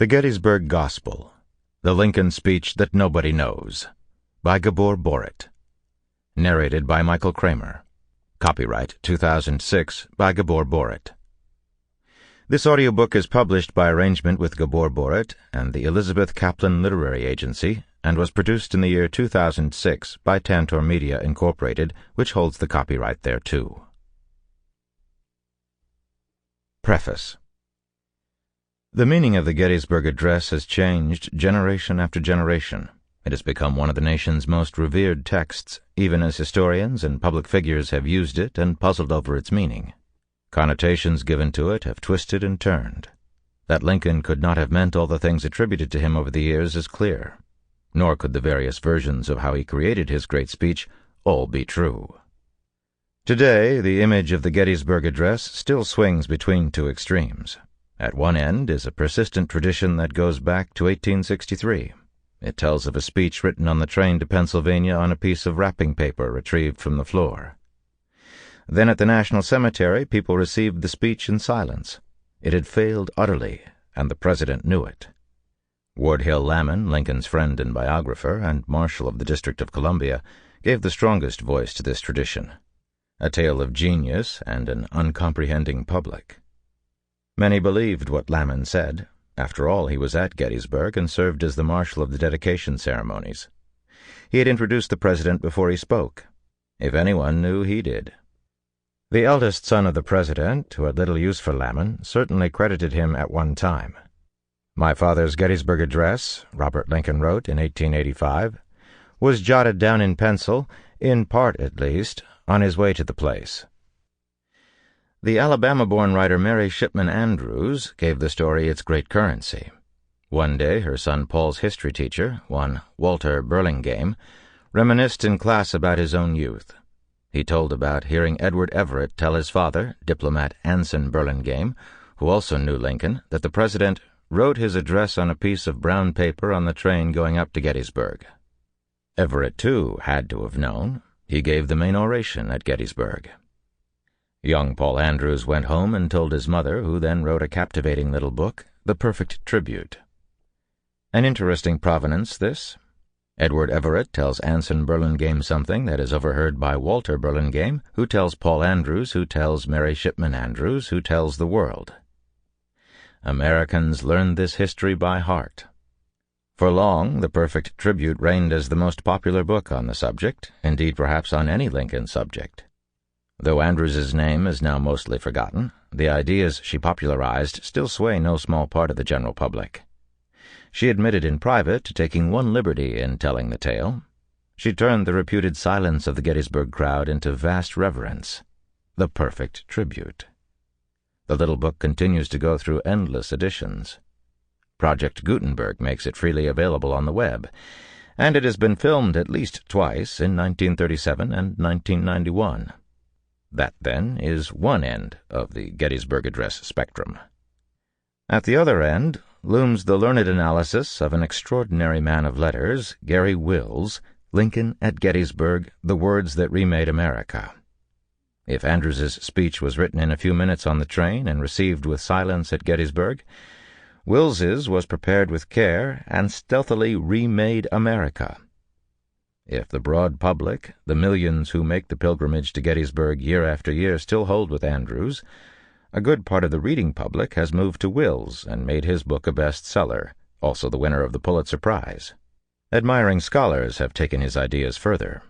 The Gettysburg Gospel, The Lincoln Speech That Nobody Knows, by Gabor Boritt. Narrated by Michael Kramer. Copyright 2006 by Gabor Boritt. This audiobook is published by arrangement with Gabor Boritt and the Elizabeth Kaplan Literary Agency and was produced in the year 2006 by Tantor Media, Incorporated, which holds the copyright thereto. Preface. The meaning of the Gettysburg Address has changed generation after generation. It has become one of the nation's most revered texts, even as historians and public figures have used it and puzzled over its meaning. Connotations given to it have twisted and turned. That Lincoln could not have meant all the things attributed to him over the years is clear, nor could the various versions of how he created his great speech all be true. Today, the image of the Gettysburg Address still swings between two extremes. At one end is a persistent tradition that goes back to 1863. It tells of a speech written on the train to Pennsylvania on a piece of wrapping paper retrieved from the floor. Then at the National Cemetery, people received the speech in silence. It had failed utterly, and the president knew it. Ward Hill Lamon, Lincoln's friend and biographer, and Marshal of the District of Columbia, gave the strongest voice to this tradition. A tale of genius and an uncomprehending public. Many believed what Lamon said. After all, he was at Gettysburg and served as the marshal of the dedication ceremonies. He had introduced the president before he spoke. If anyone knew, he did. The eldest son of the president, who had little use for Lamon, certainly credited him at one time. "My father's Gettysburg Address," Robert Lincoln wrote in 1885, "was jotted down in pencil, in part at least, on his way to the place." The Alabama-born writer Mary Shipman Andrews gave the story its great currency. One day her son Paul's history teacher, one Walter Burlingame, reminisced in class about his own youth. He told about hearing Edward Everett tell his father, diplomat Anson Burlingame, who also knew Lincoln, that the president wrote his address on a piece of brown paper on the train going up to Gettysburg. Everett, too, had to have known. He gave the main oration at Gettysburg. Young Paul Andrews went home and told his mother, who then wrote a captivating little book, The Perfect Tribute. An interesting provenance, this. Edward Everett tells Anson Burlingame something that is overheard by Walter Burlingame, who tells Paul Andrews, who tells Mary Shipman Andrews, who tells the world. Americans learned this history by heart. For long, The Perfect Tribute reigned as the most popular book on the subject, indeed perhaps on any Lincoln subject. Though Andrews's name is now mostly forgotten, the ideas she popularized still sway no small part of the general public. She admitted in private to taking one liberty in telling the tale. She turned the reputed silence of the Gettysburg crowd into vast reverence. The Perfect Tribute. The little book continues to go through endless editions. Project Gutenberg makes it freely available on the web, and it has been filmed at least twice in 1937 and 1991. That, then, is one end of the Gettysburg Address spectrum. At the other end looms the learned analysis of an extraordinary man of letters, Garry Wills, Lincoln at Gettysburg, The Words That Remade America. If Andrews's speech was written in a few minutes on the train and received with silence at Gettysburg, Wills's was prepared with care and stealthily remade America. If the broad public, the millions who make the pilgrimage to Gettysburg year after year, still hold with Andrews, a good part of the reading public has moved to Wills and made his book a bestseller, also the winner of the Pulitzer Prize. Admiring scholars have taken his ideas further.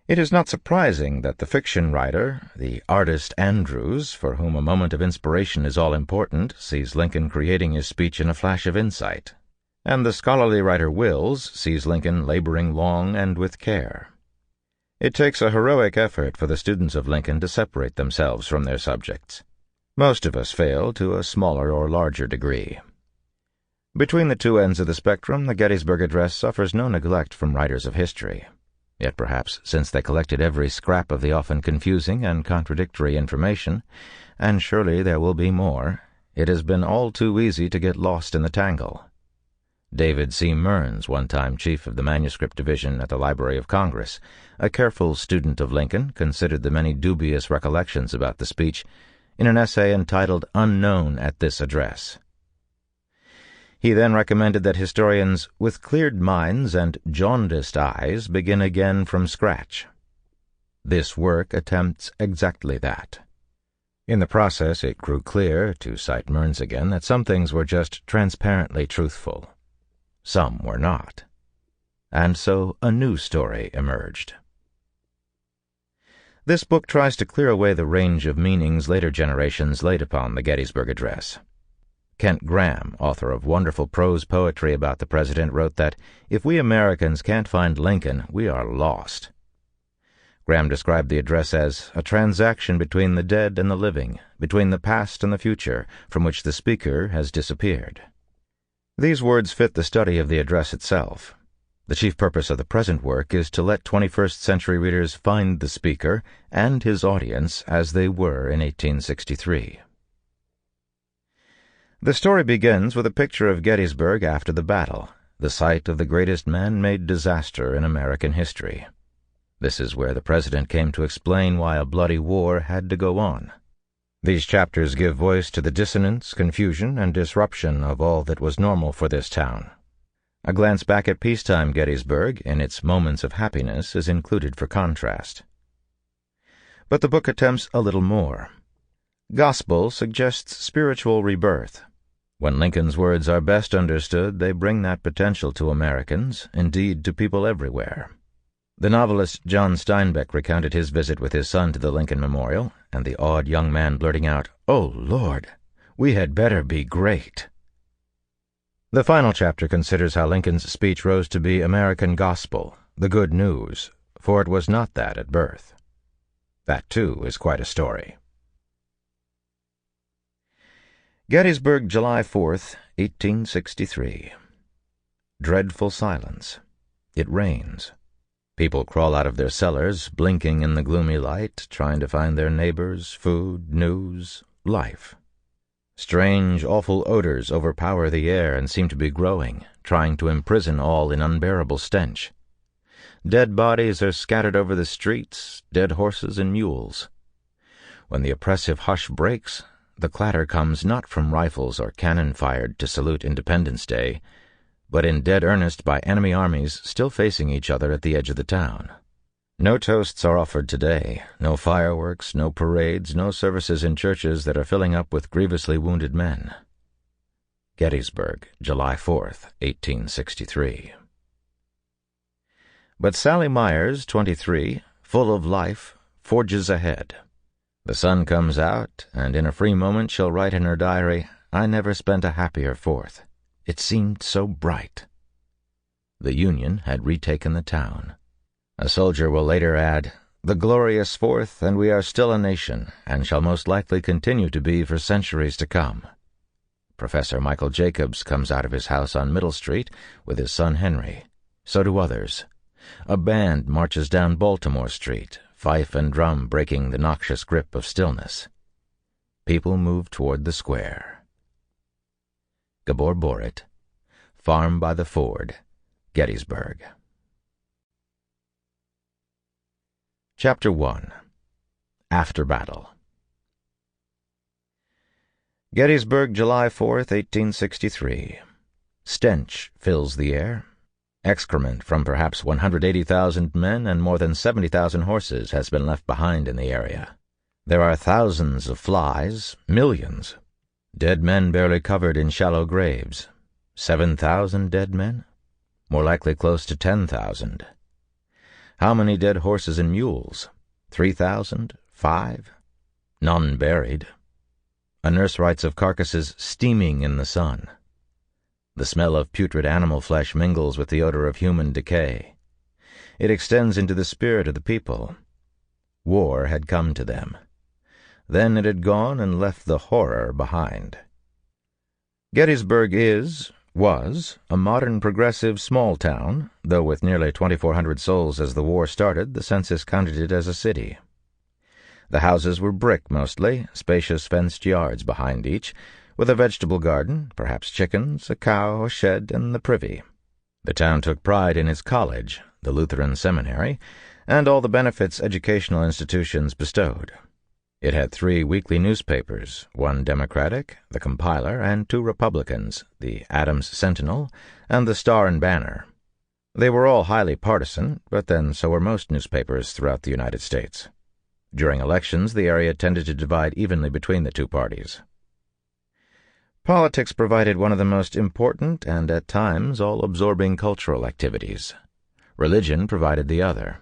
It is not surprising that the fiction writer, the artist Andrews, for whom a moment of inspiration is all important, sees Lincoln creating his speech in a flash of insight. And the scholarly writer Wills sees Lincoln laboring long and with care. It takes a heroic effort for the students of Lincoln to separate themselves from their subjects. Most of us fail to a smaller or larger degree. Between the two ends of the spectrum, the Gettysburg Address suffers no neglect from writers of history. Yet perhaps since they collected every scrap of the often confusing and contradictory information, and surely there will be more, it has been all too easy to get lost in the tangle. David C. Mearns, one-time chief of the manuscript division at the Library of Congress, a careful student of Lincoln, considered the many dubious recollections about the speech in an essay entitled Unknown at This Address. He then recommended that historians with cleared minds and jaundiced eyes begin again from scratch. This work attempts exactly that. In the process, it grew clear, to cite Mearns again, that some things were just transparently truthful. Some were not. And so a new story emerged. This book tries to clear away the range of meanings later generations laid upon the Gettysburg Address. Kent Graham, author of wonderful prose poetry about the president, wrote that, "If we Americans can't find Lincoln, we are lost." Graham described the address as a transaction between the dead and the living, between the past and the future, from which the speaker has disappeared. These words fit the study of the address itself. The chief purpose of the present work is to let 21st century readers find the speaker and his audience as they were in 1863. The story begins with a picture of Gettysburg after the battle, the site of the greatest man-made disaster in American history. This is where the president came to explain why a bloody war had to go on. These chapters give voice to the dissonance, confusion, and disruption of all that was normal for this town. A glance back at peacetime Gettysburg, in its moments of happiness, is included for contrast. But the book attempts a little more. Gospel suggests spiritual rebirth. When Lincoln's words are best understood, they bring that potential to Americans, indeed to people everywhere. The novelist John Steinbeck recounted his visit with his son to the Lincoln Memorial, and the awed young man blurting out, "Oh, Lord, we had better be great." The final chapter considers how Lincoln's speech rose to be American gospel, the good news, for it was not that at birth. That, too, is quite a story. Gettysburg, July 4th, 1863. Dreadful silence. It rains. People crawl out of their cellars, blinking in the gloomy light, trying to find their neighbors, food, news, life. Strange, awful odors overpower the air and seem to be growing, trying to imprison all in unbearable stench. Dead bodies are scattered over the streets, dead horses and mules. When the oppressive hush breaks, the clatter comes not from rifles or cannon fired to salute Independence Day, but in dead earnest by enemy armies still facing each other at the edge of the town. No toasts are offered today, no fireworks, no parades, no services in churches that are filling up with grievously wounded men. Gettysburg, July 4th, 1863. But Sally Myers, 23, full of life, forges ahead. The sun comes out, and in a free moment she'll write in her diary, "I never spent a happier 4th. It seemed so bright." The Union had retaken the town. A soldier will later add, "The glorious 4th, and we are still a nation, and shall most likely continue to be for centuries to come." Professor Michael Jacobs comes out of his house on Middle Street with his son Henry. So do others. A band marches down Baltimore Street, fife and drum breaking the noxious grip of stillness. People move toward the square. Gabor Boritt, Farm by the Ford, Gettysburg. Chapter 1. After Battle. Gettysburg, July 4th, 1863. Stench fills the air. Excrement from perhaps 180,000 men and more than 70,000 horses has been left behind in the area. There are thousands of flies, millions. Dead men barely covered in shallow graves. 7,000 dead men? More likely close to 10,000. How many dead horses and mules? 3,000? 5? None buried. A nurse writes of carcasses steaming in the sun. The smell of putrid animal flesh mingles with the odor of human decay. It extends into the spirit of the people. War had come to them. Then it had gone and left the horror behind. Gettysburg was, a modern progressive small town, though with nearly 2,400 souls as the war started, the census counted it as a city. The houses were brick mostly, spacious fenced yards behind each, with a vegetable garden, perhaps chickens, a cow, a shed, and the privy. The town took pride in its college, the Lutheran seminary, and all the benefits educational institutions bestowed. It had 3 weekly newspapers, 1 Democratic, the Compiler, and 2 Republicans, the Adams Sentinel and the Star and Banner. They were all highly partisan, but then so were most newspapers throughout the United States. During elections, the area tended to divide evenly between the 2 parties. Politics provided one of the most important and, at times, all-absorbing cultural activities. Religion provided the other.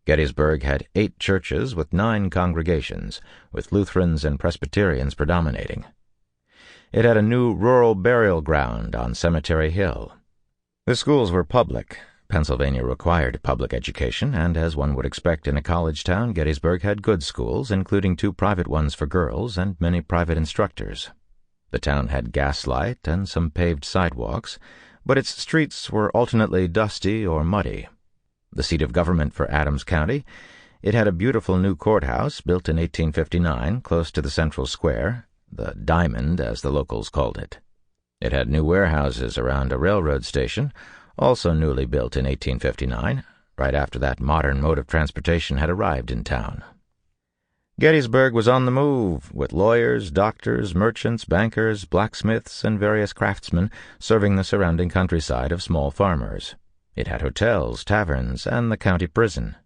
Gettysburg had 8 churches with 9 congregations, with Lutherans and Presbyterians predominating. It had a new rural burial ground on Cemetery Hill. The schools were public. Pennsylvania required public education, and as one would expect in a college town, Gettysburg had good schools, including 2 private ones for girls and many private instructors. The town had gaslight and some paved sidewalks, but its streets were alternately dusty or muddy. The seat of government for Adams County, it had a beautiful new courthouse built in 1859 close to the central square, the Diamond as the locals called it. It had new warehouses around a railroad station, also newly built in 1859, right after that modern mode of transportation had arrived in town. Gettysburg was on the move, with lawyers, doctors, merchants, bankers, blacksmiths, and various craftsmen serving the surrounding countryside of small farmers. It had hotels, taverns, and the county prison.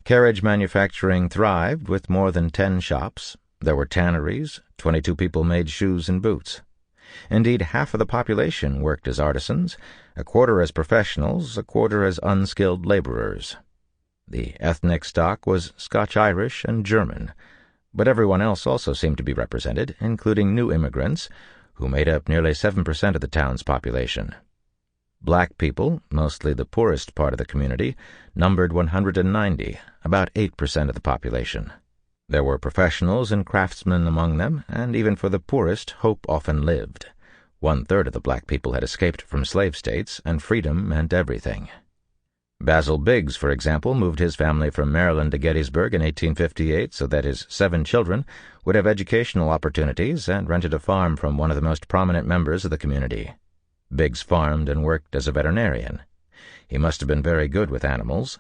Carriage manufacturing thrived with more than 10 shops. There were tanneries, 22 people made shoes and boots. Indeed, half of the population worked as artisans, a quarter as professionals, a quarter as unskilled laborers. The ethnic stock was Scotch-Irish and German, but everyone else also seemed to be represented, including new immigrants, who made up nearly 7% of the town's population. Black people, mostly the poorest part of the community, numbered 190, about 8% of the population. There were professionals and craftsmen among them, and even for the poorest, hope often lived. 1/3 of the black people had escaped from slave states, and freedom meant everything. Basil Biggs, for example, moved his family from Maryland to Gettysburg in 1858 so that his 7 children would have educational opportunities, and rented a farm from one of the most prominent members of the community. Biggs farmed and worked as a veterinarian. He must have been very good with animals,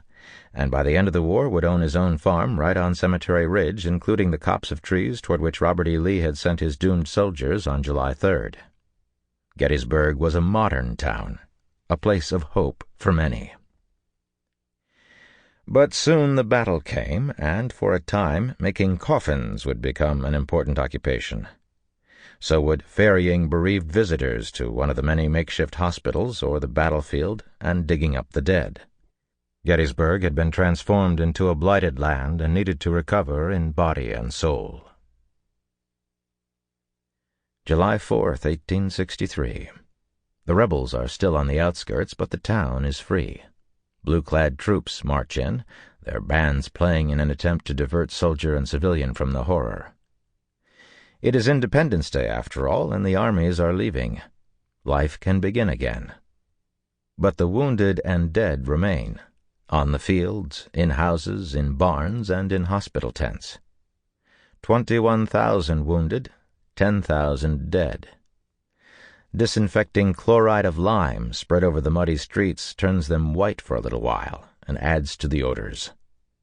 and by the end of the war would own his own farm right on Cemetery Ridge, including the copse of trees toward which Robert E. Lee had sent his doomed soldiers on July 3rd. Gettysburg was a modern town, a place of hope for many. But soon the battle came, and for a time making coffins would become an important occupation. So would ferrying bereaved visitors to one of the many makeshift hospitals or the battlefield and digging up the dead. Gettysburg had been transformed into a blighted land and needed to recover in body and soul. July 4th, 1863. The rebels are still on the outskirts, but the town is free. Blue-clad troops march in, their bands playing in an attempt to divert soldier and civilian from the horror. It is Independence Day, after all, and the armies are leaving. Life can begin again. But the wounded and dead remain, on the fields, in houses, in barns, and in hospital tents. 21,000 wounded, 10,000 dead. Disinfecting chloride of lime spread over the muddy streets turns them white for a little while and adds to the odors.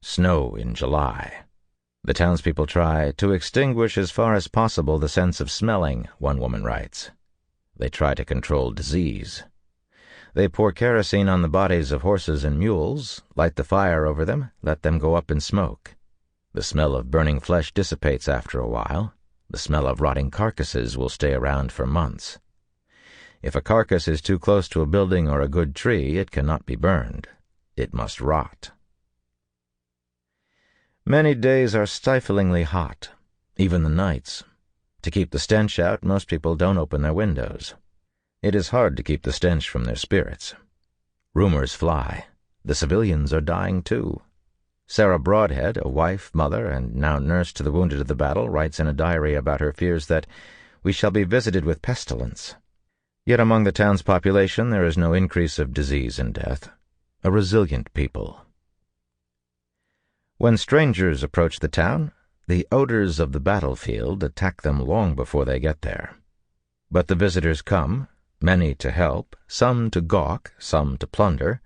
Snow in July. The townspeople try to extinguish as far as possible the sense of smelling, one woman writes. They try to control disease. They pour kerosene on the bodies of horses and mules, light the fire over them, let them go up in smoke. The smell of burning flesh dissipates after a while. The smell of rotting carcasses will stay around for months. If a carcass is too close to a building or a good tree, it cannot be burned. It must rot. Many days are stiflingly hot, even the nights. To keep the stench out, most people don't open their windows. It is hard to keep the stench from their spirits. Rumors fly. The civilians are dying too. Sarah Broadhead, a wife, mother, and now nurse to the wounded of the battle, writes in a diary about her fears that we shall be visited with pestilence. Yet among the town's population there is no increase of disease and death. A resilient people. When strangers approach the town, the odors of the battlefield attack them long before they get there. But the visitors come, many to help, some to gawk, some to plunder,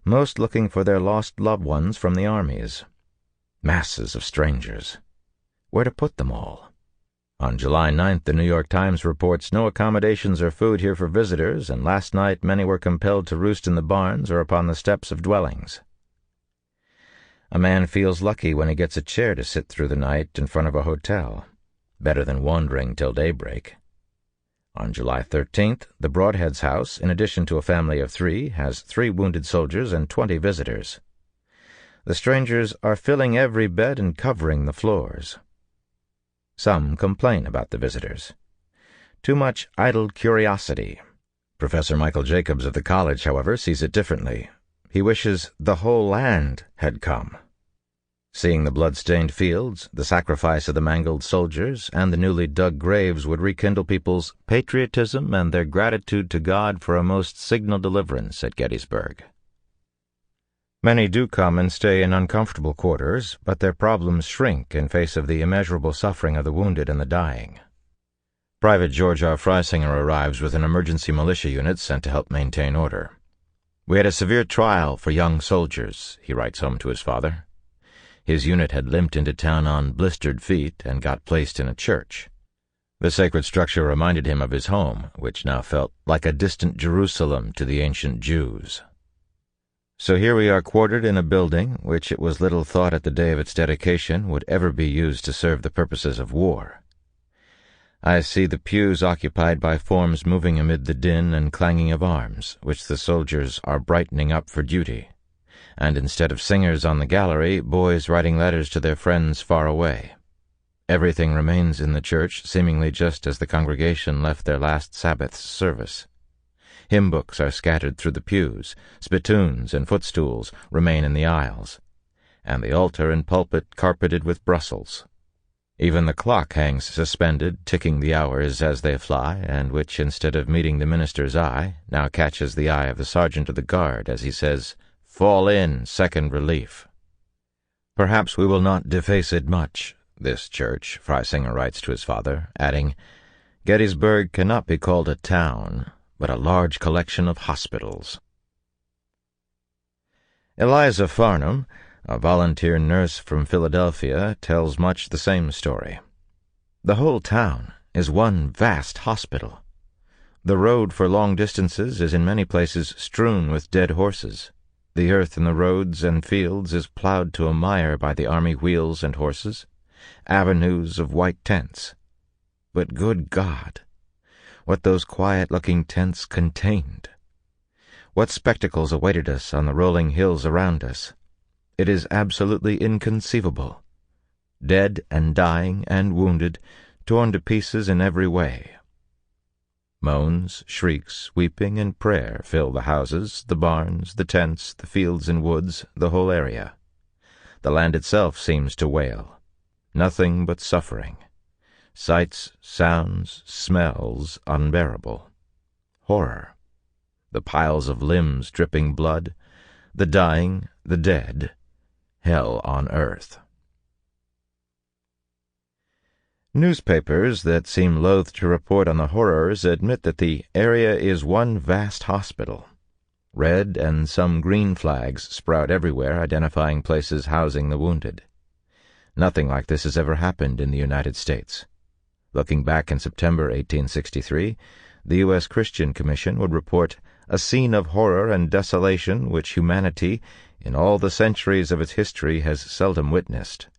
most looking for their lost loved ones from the armies. Masses of strangers. where to put them all. On July 9th, the New York Times reports no accommodations or food here for visitors, and last night many were compelled to roost in the barns or upon the steps of dwellings. A man feels lucky when he gets a chair to sit through the night in front of a hotel, better than wandering till daybreak. On July 13th, the Broadhead's house, in addition to a family of 3, has 3 wounded soldiers and 20 visitors. The strangers are filling every bed and covering the floors. Some complain about the visitors. Too much idle curiosity. Professor Michael Jacobs of the college, however, sees it differently. He wishes the whole land had come. Seeing the blood-stained fields, the sacrifice of the mangled soldiers, and the newly dug graves would rekindle people's patriotism and their gratitude to God for a most signal deliverance at Gettysburg. Many do come and stay in uncomfortable quarters, but their problems shrink in face of the immeasurable suffering of the wounded and the dying. Private George R. Freisinger arrives with an emergency militia unit sent to help maintain order. "We had a severe trial for young soldiers," he writes home to his father. His unit had limped into town on blistered feet and got placed in a church. The sacred structure reminded him of his home, which now felt like a distant Jerusalem to the ancient Jews. "So here we are quartered in a building which it was little thought at the day of its dedication would ever be used to serve the purposes of war. I see the pews occupied by forms moving amid the din and clanging of arms, which the soldiers are brightening up for duty, and instead of singers on the gallery, boys writing letters to their friends far away. Everything remains in the church seemingly just as the congregation left their last Sabbath's service. Hymn books are scattered through the pews, spittoons and footstools remain in the aisles, and the altar and pulpit carpeted with Brussels. Even the clock hangs suspended, ticking the hours as they fly, and which, instead of meeting the minister's eye, now catches the eye of the sergeant of the guard as he says, 'Fall in, second relief.' Perhaps we will not deface it much, this church," Freisinger writes to his father, adding, "Gettysburg cannot be called a town, but a large collection of hospitals." Eliza Farnham, a volunteer nurse from Philadelphia, tells much the same story. "The whole town is one vast hospital. The road for long distances is in many places strewn with dead horses. The earth in the roads and fields is plowed to a mire by the army wheels and horses, avenues of white tents. But good God, what those quiet-looking tents contained! What spectacles awaited us on the rolling hills around us! It is absolutely inconceivable. Dead and dying and wounded, torn to pieces in every way. Moans, shrieks, weeping, and prayer fill the houses, the barns, the tents, the fields and woods, the whole area. The land itself seems to wail. Nothing but suffering. Sights, sounds, smells unbearable. Horror. The piles of limbs dripping blood, the dying, the dead, hell on earth." Newspapers that seem loath to report on the horrors admit that the area is one vast hospital. Red and some green flags sprout everywhere identifying places housing the wounded. Nothing like this has ever happened in the United States. Looking back in September 1863, the U.S. Christian Commission would report a scene of horror and desolation which humanity, in all the centuries of its history, has seldom witnessed.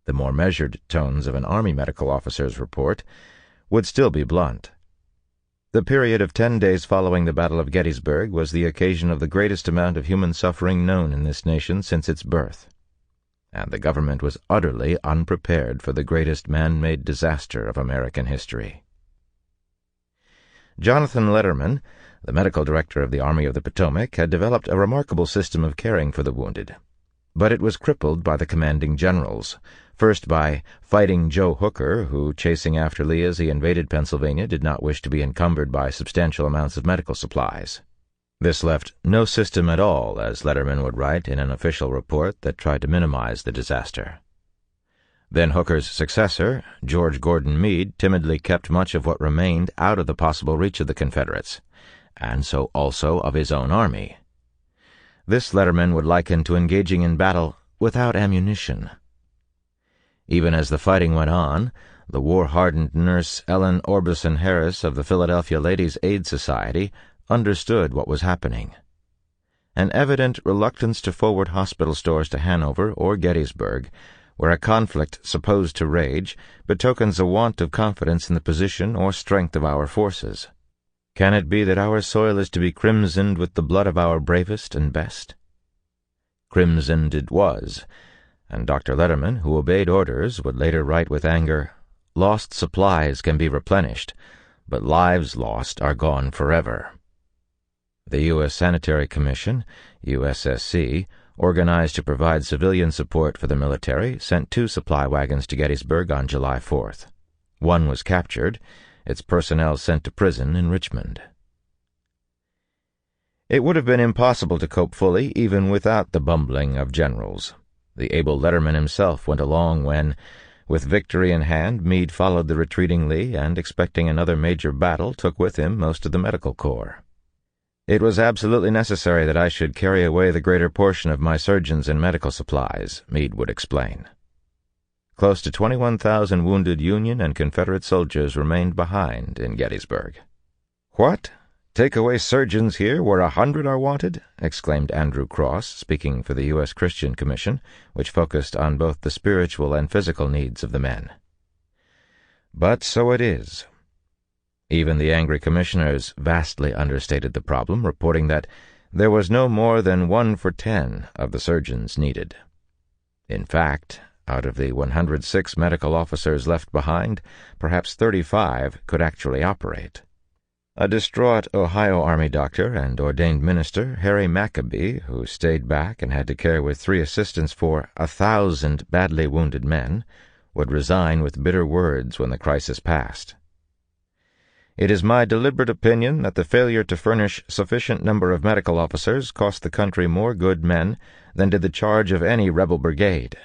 The more measured tones of an Army medical officer's report would still be blunt. The period of 10 days following the Battle of Gettysburg was the occasion of the greatest amount of human suffering known in this nation since its birth, and the government was utterly unprepared for the greatest man-made disaster of American history. Jonathan Letterman, the medical director of the Army of the Potomac, had developed a remarkable system of caring for the wounded, but it was crippled by the commanding generals, first by Fighting Joe Hooker, who, chasing after Lee as he invaded Pennsylvania, did not wish to be encumbered by substantial amounts of medical supplies. This left no system at all, as Letterman would write in an official report that tried to minimize the disaster. Then Hooker's successor, George Gordon Meade, timidly kept much of what remained out of the possible reach of the Confederates, and so also of his own army. This Letterman would liken to engaging in battle without ammunition. Even as the fighting went on, the war-hardened nurse Ellen Orbison Harris of the Philadelphia Ladies' Aid Society understood what was happening. An evident reluctance to forward hospital stores to Hanover or Gettysburg, where a conflict supposed to rage, betokens a want of confidence in the position or strength of our forces. Can it be that our soil is to be crimsoned with the blood of our bravest and best? Crimsoned it was, and Dr. Letterman, who obeyed orders, would later write with anger, "Lost supplies can be replenished, but lives lost are gone forever." The U.S. Sanitary Commission, USSC, organized to provide civilian support for the military, sent 2 supply wagons to Gettysburg on July 4th. One was captured, its personnel sent to prison in Richmond. It would have been impossible to cope fully even without the bumbling of generals. The able Letterman himself went along when, with victory in hand, Meade followed the retreating Lee and, expecting another major battle, took with him most of the medical corps. "It was absolutely necessary that I should carry away the greater portion of my surgeons and medical supplies," Meade would explain. Close to 21,000 wounded Union and Confederate soldiers remained behind in Gettysburg. "What? Take away surgeons here where 100 are wanted?" exclaimed Andrew Cross, speaking for the U.S. Christian Commission, which focused on both the spiritual and physical needs of the men. But so it is. Even the angry commissioners vastly understated the problem, reporting that there was no more than 1 for 10 of the surgeons needed. In fact, out of the 106 medical officers left behind, perhaps 35 could actually operate. A distraught Ohio Army doctor and ordained minister, Harry Maccabee, who stayed back and had to care with 3 assistants for 1,000 badly wounded men, would resign with bitter words when the crisis passed. "It is my deliberate opinion that the failure to furnish sufficient number of medical officers cost the country more good men than did the charge of any rebel brigade."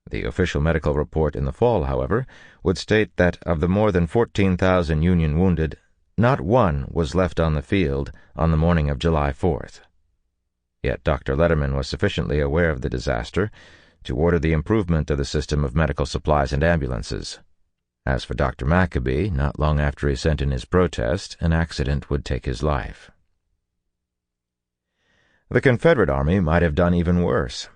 The official medical report in the fall, however, would state that of the more than 14,000 Union wounded, not 1 was left on the field on the morning of July 4th. Yet Dr. Letterman was sufficiently aware of the disaster to order the improvement of the system of medical supplies and ambulances. As for Dr. Maccabee, not long after he sent in his protest, an accident would take his life. The Confederate Army might have done even worse.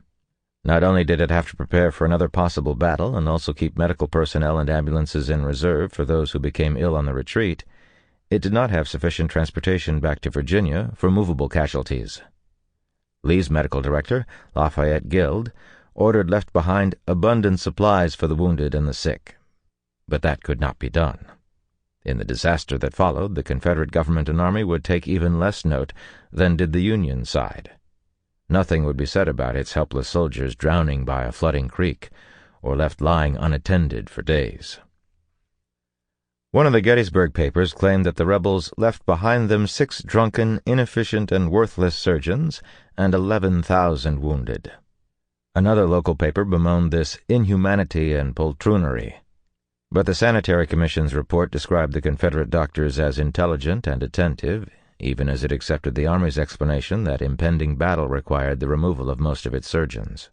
Not only did it have to prepare for another possible battle and also keep medical personnel and ambulances in reserve for those who became ill on the retreat, it did not have sufficient transportation back to Virginia for movable casualties. Lee's medical director, Lafayette Guild, ordered left behind abundant supplies for the wounded and the sick. But that could not be done. In the disaster that followed, the Confederate government and army would take even less note than did the Union side. Nothing would be said about its helpless soldiers drowning by a flooding creek, or left lying unattended for days. One of the Gettysburg papers claimed that the rebels left behind them 6 drunken, inefficient, and worthless surgeons and 11,000 wounded. Another local paper bemoaned this inhumanity and poltroonery. But the Sanitary Commission's report described the Confederate doctors as intelligent and attentive, even as it accepted the Army's explanation that impending battle required the removal of most of its surgeons.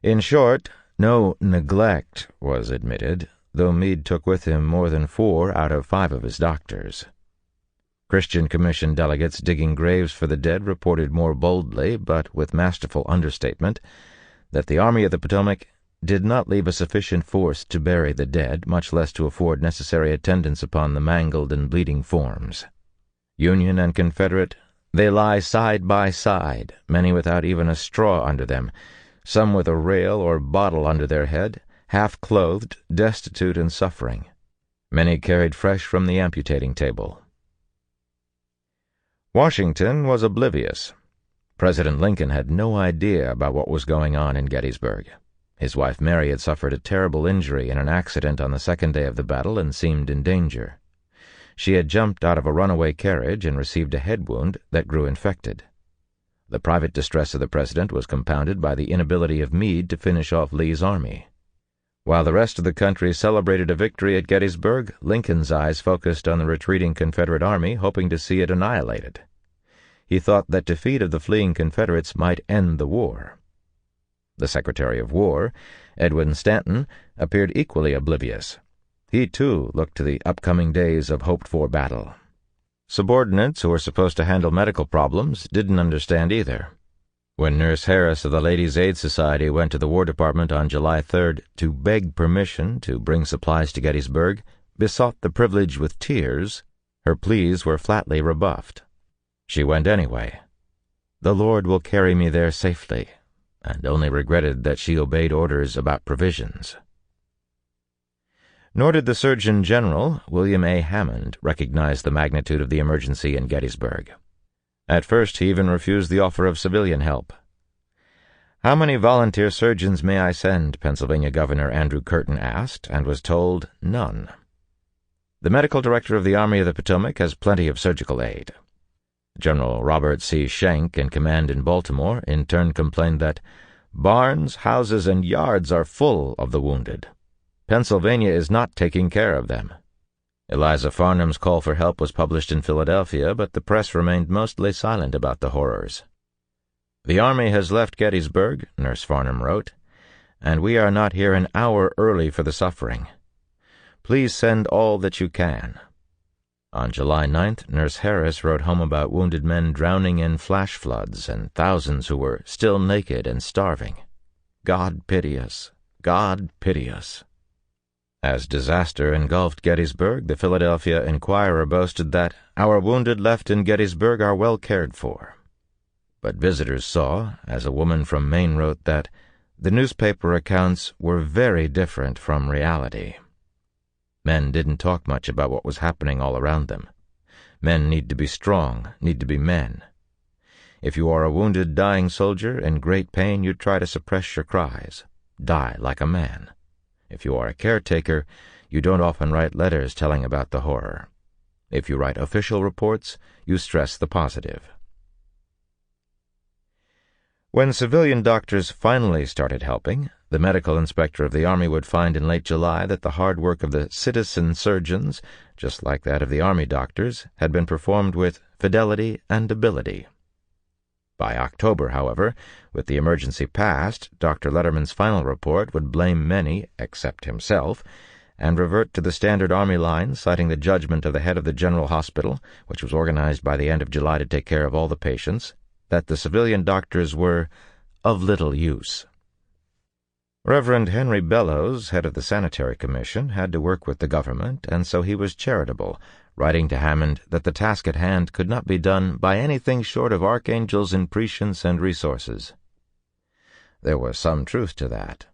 In short, no neglect was admitted, though Meade took with him more than 4 out of 5 of his doctors. Christian Commission delegates digging graves for the dead reported more boldly, but with masterful understatement, that the Army of the Potomac did not leave a sufficient force to bury the dead, much less to afford necessary attendance upon the mangled and bleeding forms. Union and Confederate, they lie side by side, many without even a straw under them, some with a rail or bottle under their head, half-clothed, destitute and suffering, many carried fresh from the amputating table. Washington was oblivious. President Lincoln had no idea about what was going on in Gettysburg. His wife Mary had suffered a terrible injury in an accident on the second day of the battle and seemed in danger. She had jumped out of a runaway carriage and received a head wound that grew infected. The private distress of the president was compounded by the inability of Meade to finish off Lee's army. While the rest of the country celebrated a victory at Gettysburg, Lincoln's eyes focused on the retreating Confederate army, hoping to see it annihilated. He thought that defeat of the fleeing Confederates might end the war. The Secretary of War, Edwin Stanton, appeared equally oblivious. He, too, looked to the upcoming days of hoped-for battle. Subordinates who were supposed to handle medical problems didn't understand either. When Nurse Harris of the Ladies' Aid Society went to the War Department on July 3rd to beg permission to bring supplies to Gettysburg, besought the privilege with tears, her pleas were flatly rebuffed. She went anyway. "The Lord will carry me there safely," and only regretted that she obeyed orders about provisions. Nor did the Surgeon General, William A. Hammond, recognize the magnitude of the emergency in Gettysburg. At first he even refused the offer of civilian help. "How many volunteer surgeons may I send?" Pennsylvania Governor Andrew Curtin asked, and was told none. "The medical director of the Army of the Potomac has plenty of surgical aid." General Robert C. Schenck, in command in Baltimore, in turn complained that barns, houses, and yards are full of the wounded. Pennsylvania is not taking care of them. Eliza Farnham's call for help was published in Philadelphia, but the press remained mostly silent about the horrors. "The Army has left Gettysburg," Nurse Farnham wrote, "and we are not here an hour early for the suffering. Please send all that you can." On July 9th, Nurse Harris wrote home about wounded men drowning in flash floods and thousands who were still naked and starving. "God pity us! God pity us!" As disaster engulfed Gettysburg, the Philadelphia Inquirer boasted that "our wounded left in Gettysburg are well cared for." But visitors saw, as a woman from Maine wrote, that the newspaper accounts were very different from reality. Men didn't talk much about what was happening all around them. Men need to be strong, need to be men. If you are a wounded, dying soldier in great pain, you try to suppress your cries. Die like a man. If you are a caretaker, you don't often write letters telling about the horror. If you write official reports, you stress the positive. When civilian doctors finally started helping, the medical inspector of the Army would find in late July that the hard work of the citizen surgeons, just like that of the Army doctors, had been performed with fidelity and ability. By October, however, with the emergency past, Dr. Letterman's final report would blame many, except himself, and revert to the standard Army line, citing the judgment of the head of the General Hospital, which was organized by the end of July to take care of all the patients, that the civilian doctors were of little use. Reverend Henry Bellows, head of the Sanitary Commission, had to work with the government, and so he was charitable, writing to Hammond that the task at hand could not be done by anything short of archangels in prescience and resources. There was some truth to that.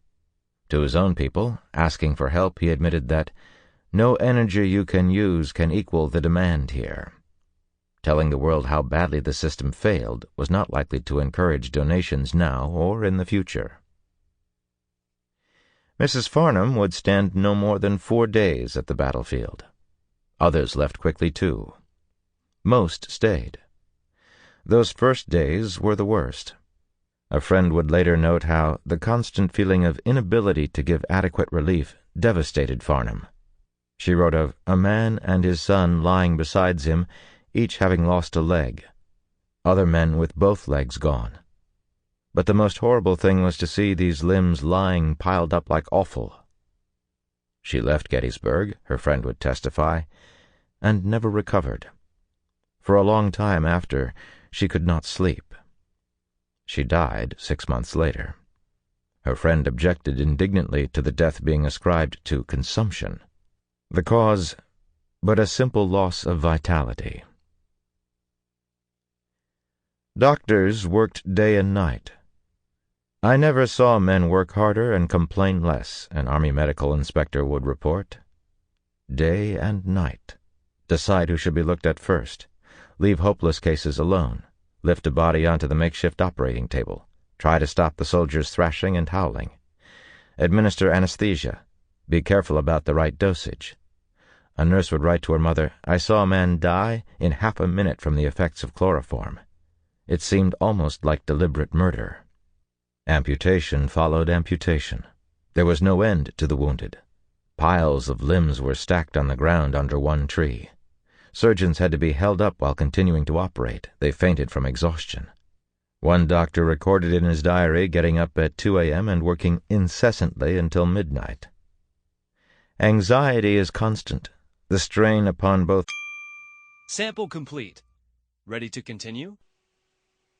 To his own people, asking for help, he admitted that no energy you can use can equal the demand here. Telling the world how badly the system failed was not likely to encourage donations now or in the future. Mrs. Farnham would stand no more than 4 days at the battlefield. Others left quickly, too. Most stayed. Those first days were the worst. A friend would later note how the constant feeling of inability to give adequate relief devastated Farnham. She wrote of a man and his son lying beside him, each having lost a leg, other men with both legs gone. But the most horrible thing was to see these limbs lying piled up like offal. She left Gettysburg, her friend would testify, and never recovered. For a long time after, she could not sleep. She died 6 months later. Her friend objected indignantly to the death being ascribed to consumption. The cause, but a simple loss of vitality. Doctors worked day and night. "I never saw men work harder and complain less," an Army medical inspector would report. Day and night. Decide who should be looked at first. Leave hopeless cases alone. Lift a body onto the makeshift operating table. Try to stop the soldiers thrashing and howling. Administer anesthesia. Be careful about the right dosage. A nurse would write to her mother, "I saw a man die in half a minute from the effects of chloroform. It seemed almost like deliberate murder." Amputation followed amputation. There was no end to the wounded. Piles of limbs were stacked on the ground under one tree. Surgeons had to be held up while continuing to operate. They fainted from exhaustion. One doctor recorded in his diary getting up at 2 a.m. and working incessantly until midnight. Anxiety is constant. The strain upon both. Sample complete. Ready to continue?